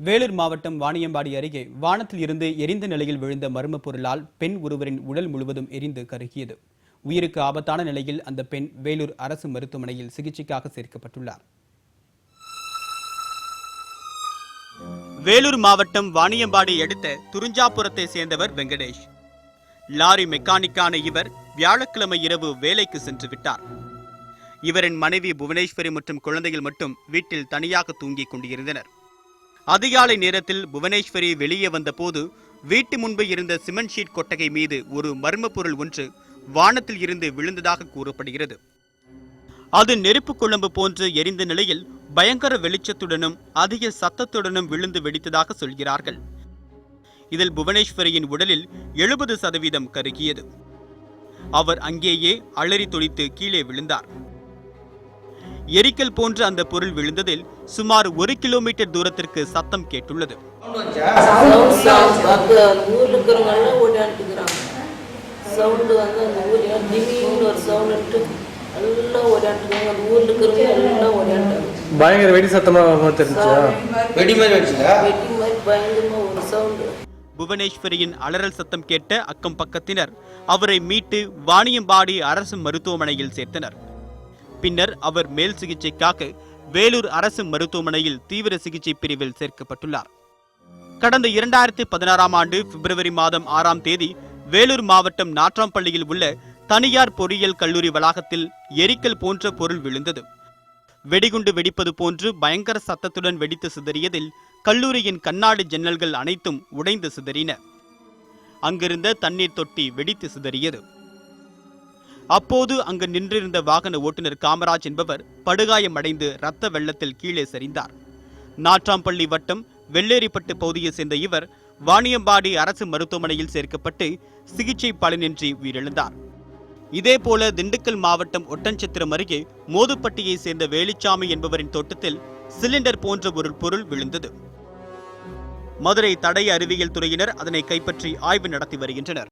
வேலூர் மாவட்டம் வாணியம்பாடி அருகே வானத்தில் இருந்து எரிந்த நிலையில் விழுந்த மர்ம பொருளால் பெண் ஒருவரின் உடல் முழுவதும் எரிந்து கருகியது. உயிருக்கு ஆபத்தான நிலையில் அந்த பெண் வேலூர் அரசு மருத்துவமனையில் சிகிச்சைக்காக சேர்க்கப்பட்டுள்ளார். வேலூர் மாவட்டம் வாணியம்பாடி அடுத்த துறிஞ்சாபுரத்தை சேர்ந்தவர் வெங்கடேஷ். லாரி மெக்கானிக்கான இவர் வியாழக்கிழமை இரவு வேலைக்கு சென்று விட்டார். இவரின் மனைவி புவனேஸ்வரி மற்றும் குழந்தைகள் மட்டும் வீட்டில் தனியாக தூங்கிக் கொண்டிருந்தனர். அதிகாலை நேரத்தில் புவனேஸ்வரி வெளியே வந்தபோது வீட்டு முன்பு இருந்த சிமெண்ட் ஷீட் கொட்டகை மீது ஒரு மர்ம பொருள் ஒன்று வானத்தில் இருந்து விழுந்ததாக கூறப்படுகிறது. அது நெருப்பு குழம்பு போன்று எரிந்த நிலையில் பயங்கர வெளிச்சத்துடனும் அதிக சத்தத்துடனும் விழுந்து வெடித்ததாக சொல்கிறார்கள். இதில் புவனேஸ்வரியின் உடலில் 70% கருகியது. அவர் அங்கேயே அலறி துடித்து கீழே விழுந்தார். எரிக்கல் போன்ற அந்த பொருள் விழுந்ததில் சுமார் 1 கிலோமீட்டர் தூரத்திற்கு சத்தம் கேட்டுள்ளது. பயங்கர வெடி சத்தமா புவனேஸ்வரியின் அலறல் சத்தம் கேட்ட அக்கம் பக்கத்தினர் அவரை மீட்டு வாணியம்பாடி அரசு மருத்துவமனையில் சேர்த்தனர். பின்னர் அவர் மேல் சிகிச்சைக்காக வேலூர் அரசு மருத்துவமனையில் தீவிர சிகிச்சை பிரிவில் சேர்க்கப்பட்டுள்ளார். கடந்த 2016ஆம் ஆண்டு பிப்ரவரி மாதம் 6ஆம் தேதி வேலூர் மாவட்டம் நாட்ராம்பள்ளியில் உள்ள தனியார் பொறியியல் கல்லூரி வளாகத்தில் எரிக்கல் போன்ற பொருள் விழுந்தது. வெடிகுண்டு வெடிப்பது போன்று பயங்கர சத்தத்துடன் வெடித்து சிதறியதில் கல்லூரியின் கண்ணாடி ஜன்னல்கள் அனைத்தும் உடைந்து சிதறின. அங்கிருந்த தண்ணீர் தொட்டி வெடித்து சிதறியது. அப்போது அங்கு நின்றிருந்த வாகன ஓட்டுநர் காமராஜ் என்பவர் படுகாயமடைந்து இரத்த வெள்ளத்தில் கீழே சரிந்தார். நாட்ராம்பள்ளி வட்டம் வெள்ளேரிப்பட்டு பகுதியை சேர்ந்த இவர் வாணியம்பாடி அரசு மருத்துவமனையில் சேர்க்கப்பட்டு சிகிச்சை பலனின்றி உயிரிழந்தார். இதேபோல திண்டுக்கல் மாவட்டம் ஒட்டன்சத்திரம் அருகே மோதுப்பட்டியை சேர்ந்த வேலுச்சாமி என்பவரின் தோட்டத்தில் சிலிண்டர் போன்ற ஒரு பொருள் விழுந்தது. மதுரை தடய அறிவியல் துறையினர் அதனை கைப்பற்றி ஆய்வு நடத்தி வருகின்றனர்.